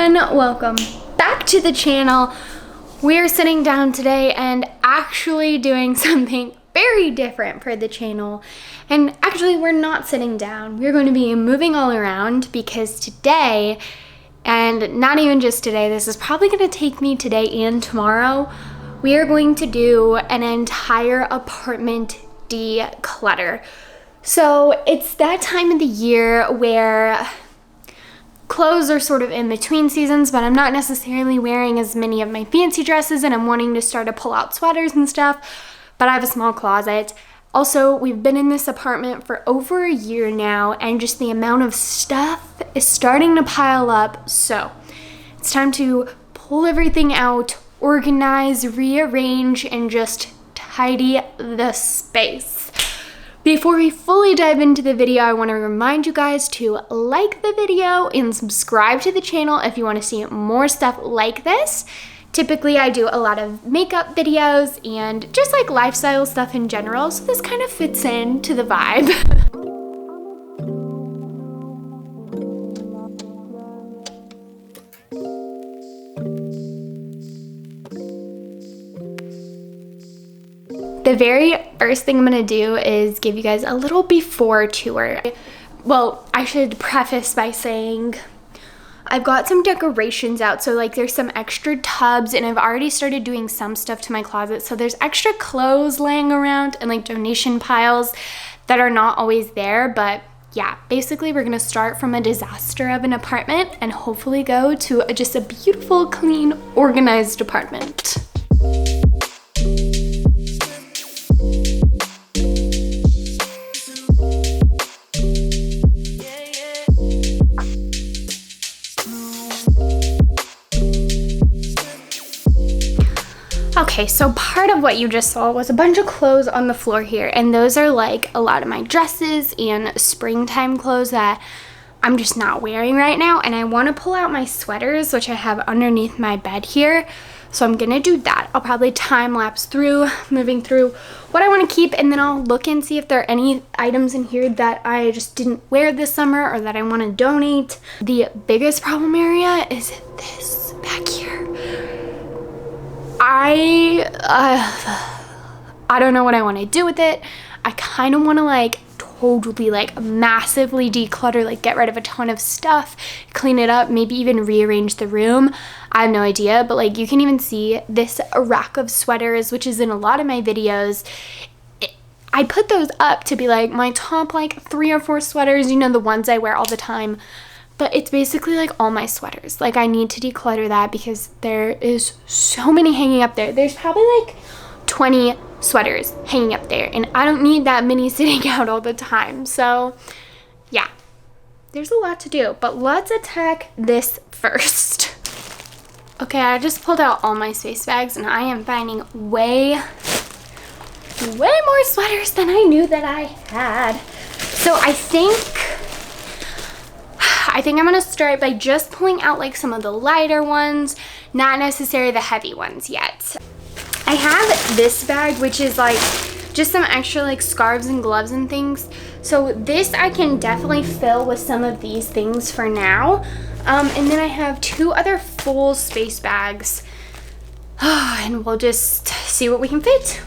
everyone, welcome back to the channel. We're sitting down today and actually doing something very different for the channel. And actually we're not sitting down, we're going to be moving all around because today, and not even just today, this is probably going to take me today and tomorrow, we are going to do an entire apartment declutter. So it's that time of the year where clothes are sort of in between seasons, but I'm not necessarily wearing as many of my fancy dresses and I'm wanting to start to pull out sweaters and stuff, but I have a small closet. Also, we've been in this apartment for over a year now and just the amount of stuff is starting to pile up. So it's time to pull everything out, organize, rearrange, and just tidy the space. Before we fully dive into the video, I want to remind you guys to like the video and subscribe to the channel if you want to see more stuff like this. Typically, I do a lot of makeup videos and just like lifestyle stuff in general, so this kind of fits into the vibe. The very first thing I'm gonna do is give you guys a little before tour. Well, I should preface by saying I've got some decorations out, so like there's some extra tubs and I've already started doing some stuff to my closet. So there's extra clothes laying around and like donation piles that are not always there. But yeah, basically we're gonna start from a disaster of an apartment and hopefully go to just a beautiful, clean, organized apartment. Okay, so part of what you just saw was a bunch of clothes on the floor here, and those are like a lot of my dresses and springtime clothes that I'm just not wearing right now, and I want to pull out my sweaters, which I have underneath my bed here, so I'm gonna do that. I'll probably time lapse through, moving through what I want to keep, and then I'll look and see if there are any items in here that I just didn't wear this summer or that I want to donate. The biggest problem area is this back here. I don't know what I want to do with it. I kind of want to like totally like massively declutter, like get rid of a ton of stuff, clean it up, maybe even rearrange the room. I have no idea, but like you can even see this rack of sweaters, which is in a lot of my videos. I put those up to be like my top like 3 or 4 sweaters, you know, the ones I wear all the time. But it's basically like all my sweaters. Like I need to declutter that because there is so many hanging up there. There's probably like 20 sweaters hanging up there and I don't need that many sitting out all the time. So yeah, there's a lot to do, but let's attack this first. Okay, I just pulled out all my space bags and I am finding way more sweaters than I knew that I had. So I think I'm gonna start by just pulling out like some of the lighter ones, not necessarily the heavy ones yet. I have this bag, which is like just some extra like scarves and gloves and things. So this I can definitely fill with some of these things for now. And then I have 2 other full space bags. And we'll just see what we can fit.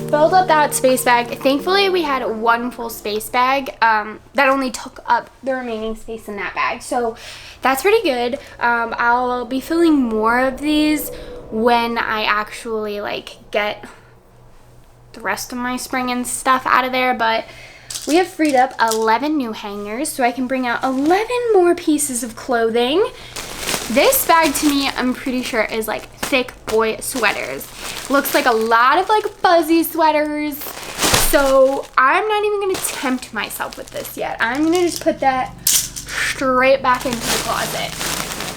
Filled up that space bag. Thankfully we had 1 full space bag that only took up the remaining space in that bag, so that's pretty good. I'll be filling more of these when I actually like get the rest of my spring and stuff out of there, but we have freed up 11 new hangers so I can bring out 11 more pieces of clothing. This bag to me, I'm pretty sure is like thick boy sweaters. Looks like a lot of like fuzzy sweaters. So I'm not even gonna tempt myself with this yet. I'm gonna just put that straight back into the closet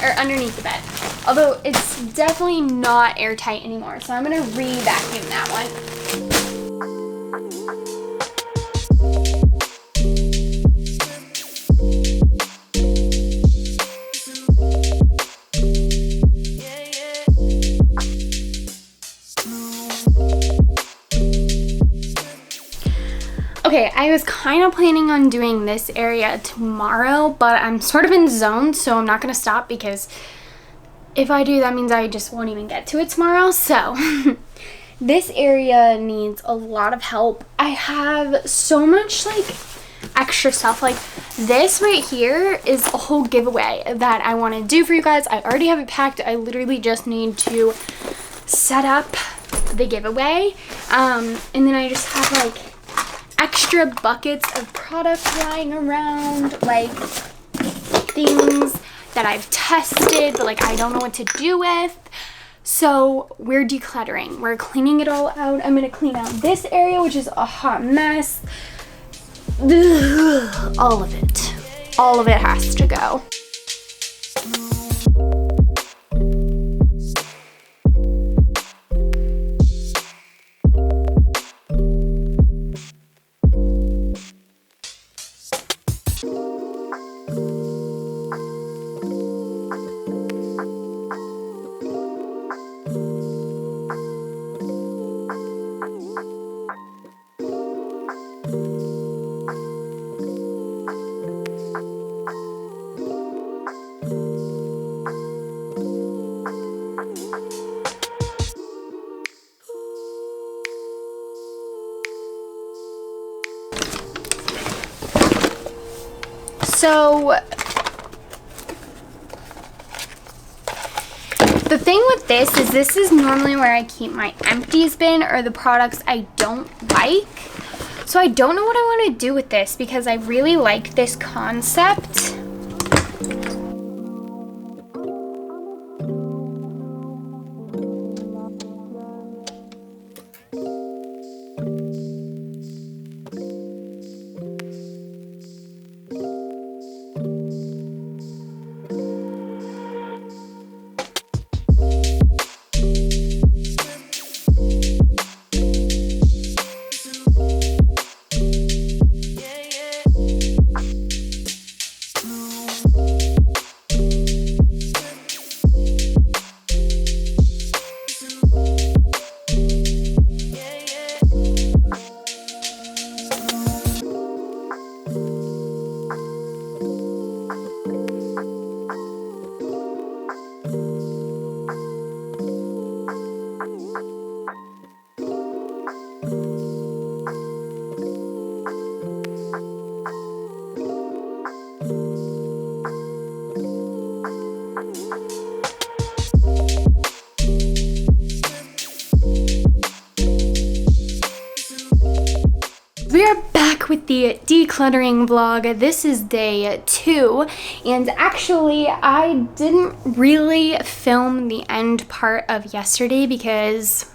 or underneath the bed. Although it's definitely not airtight anymore. So I'm gonna re-vacuum that one. Okay, I was kind of planning on doing this area tomorrow, but I'm sort of in zone, so I'm not gonna stop because if I do, that means I just won't even get to it tomorrow. So this area needs a lot of help. I have so much like extra stuff. Like this right here is a whole giveaway that I want to do for you guys. I already have it packed. I literally just need to set up the giveaway. And then I just have like extra buckets of product lying around, like things that I've tested but like I don't know what to do with. So we're decluttering, we're cleaning it all out. I'm gonna clean out this area, which is a hot mess. Ugh, all of it has to go. So the thing with this is normally where I keep my empties bin or the products I don't like. So I don't know what I want to do with this because I really like this concept. We are back with the decluttering vlog. This is day 2, and actually I didn't really film the end part of yesterday because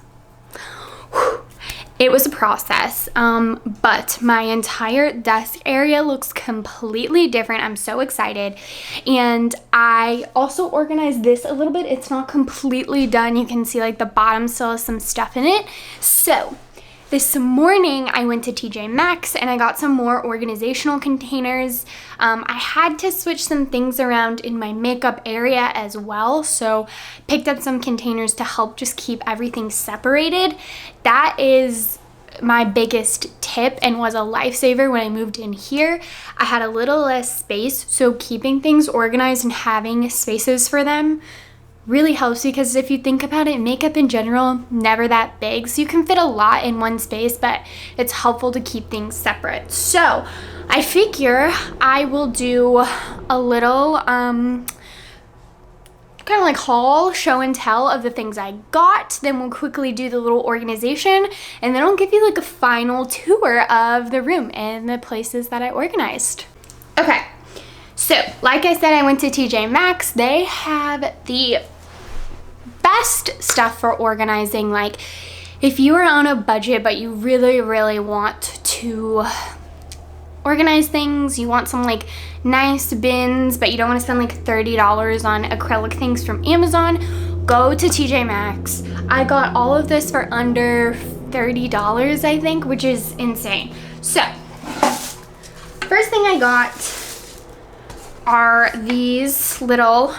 it was a process, but my entire desk area looks completely different. I'm so excited. And I also organized this a little bit. It's not completely done. You can see like the bottom still has some stuff in it. So this morning I went to TJ Maxx and I got some more organizational containers. I had to switch some things around in my makeup area as well, so picked up some containers to help just keep everything separated. That is my biggest tip and was a lifesaver when I moved in here. I had a little less space, so keeping things organized and having spaces for them really helps, because if you think about it, makeup in general, never that big, so you can fit a lot in one space, but it's helpful to keep things separate. So I figure I will do a little kind of like haul, show and tell of the things I got, then we'll quickly do the little organization, and then I'll give you like a final tour of the room and the places that I organized. Okay, so like I said, I went to TJ Maxx. They have the best stuff for organizing. Like if you are on a budget but you really want to organize things, you want some like nice bins but you don't want to spend like $30 on acrylic things from Amazon, go to TJ Maxx. I got all of this for under $30, I think, which is insane. So first thing I got are these little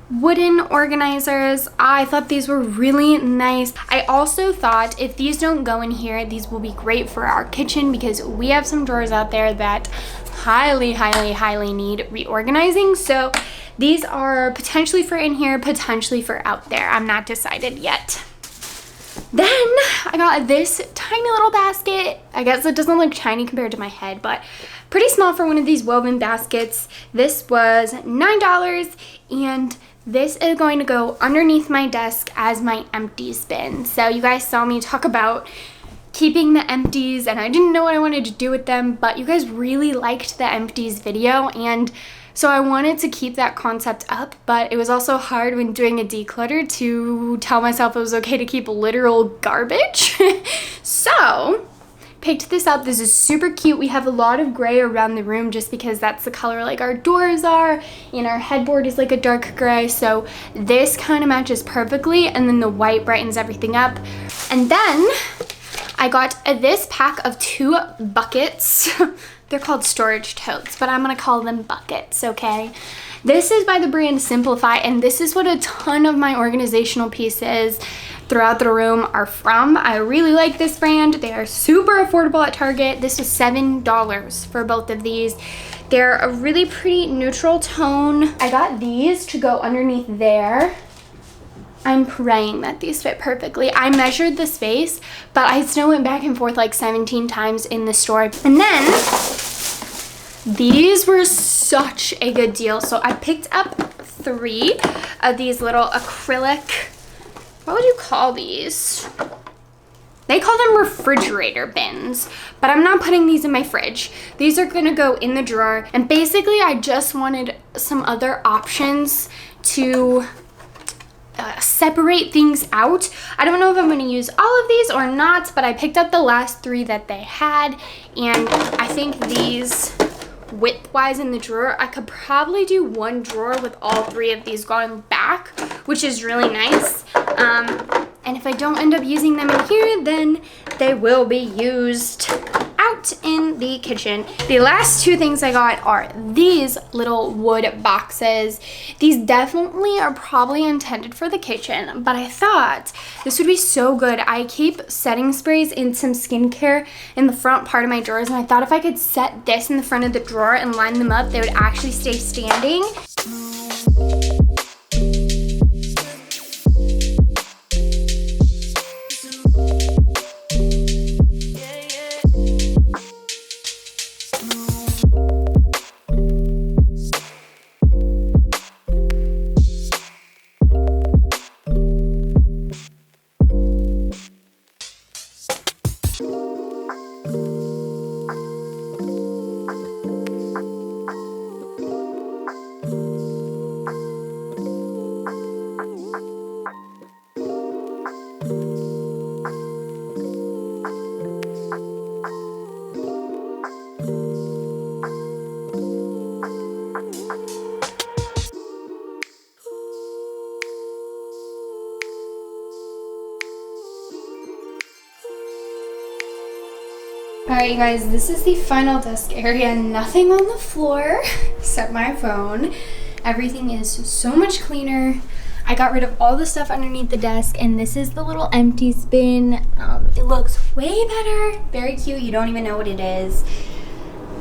wooden organizers. I thought these were really nice. I also thought if these don't go in here, these will be great for our kitchen because we have some drawers out there that highly need reorganizing. So these are potentially for in here, potentially for out there. I'm not decided yet. Then I got this tiny little basket. I guess it doesn't look tiny compared to my head, but pretty small for one of these woven baskets. This was $9, and this is going to go underneath my desk as my empties bin. So you guys saw me talk about keeping the empties, and I didn't know what I wanted to do with them, but you guys really liked the empties video, and so I wanted to keep that concept up, but it was also hard when doing a declutter to tell myself it was okay to keep literal garbage. So picked this up. This is super cute. We have a lot of gray around the room just because that's the color like our doors are, and our headboard is like a dark gray, so this kind of matches perfectly, and then the white brightens everything up. And then I got this pack of 2 buckets. They're called storage totes, but I'm gonna call them buckets, okay? This is by the brand Simplify, and this is what a ton of my organizational pieces throughout the room are from. I really like this brand. They are super affordable at Target. This was $7 for both of these. They're a really pretty neutral tone. I got these to go underneath there. I'm praying that these fit perfectly. I measured the space, but I still went back and forth like 17 times in the store. And then these were such a good deal. So I picked up 3 of these little acrylic, what would you call these? They call them refrigerator bins, but I'm not putting these in my fridge. These are gonna go in the drawer. And basically I just wanted some other options to separate things out. I don't know if I'm going to use all of these or not, but I picked up the last 3 that they had, and I think these width-wise in the drawer, I could probably do 1 drawer with all 3 of these going back, which is really nice. And if I don't end up using them in here, then they will be used out in the kitchen. The last 2 things I got are these little wood boxes. These definitely are probably intended for the kitchen, but I thought this would be so good. I keep setting sprays in some skincare in the front part of my drawers, and I thought if I could set this in the front of the drawer and line them up, they would actually stay standing. Alright you guys, this is the final desk area. Nothing on the floor except my phone. Everything is so much cleaner. I got rid of all the stuff underneath the desk, and this is the little empty bin. It looks way better. Very cute. You don't even know what it is.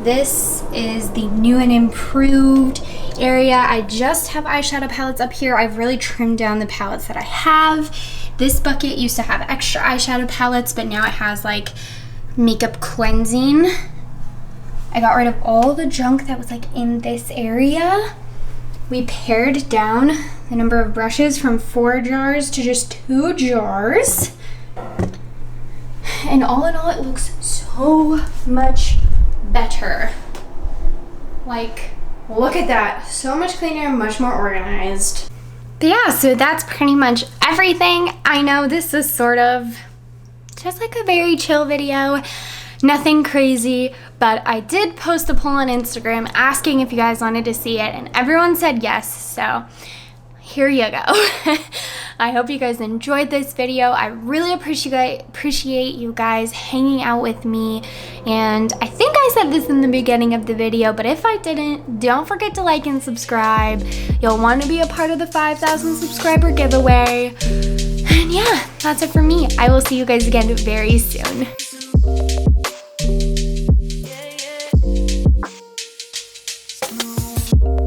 This is the new and improved area. I just have eyeshadow palettes up here. I've really trimmed down the palettes that I have. This bucket used to have extra eyeshadow palettes, but now it has like makeup cleansing. I got rid of all the junk that was like in this area. We pared down the number of brushes from 4 jars to just 2 jars. And all in all, it looks so much better. Like, look at that. So much cleaner, much more organized. But yeah, so that's pretty much everything. I know this is sort of just like a very chill video, nothing crazy, but I did post a poll on Instagram asking if you guys wanted to see it, and everyone said yes, so here you go. I hope you guys enjoyed this video. I really appreciate you guys hanging out with me. And I think I said this in the beginning of the video, but if I didn't, don't forget to like and subscribe. You'll want to be a part of the 5,000 subscriber giveaway. And yeah, that's it for me. I will see you guys again very soon.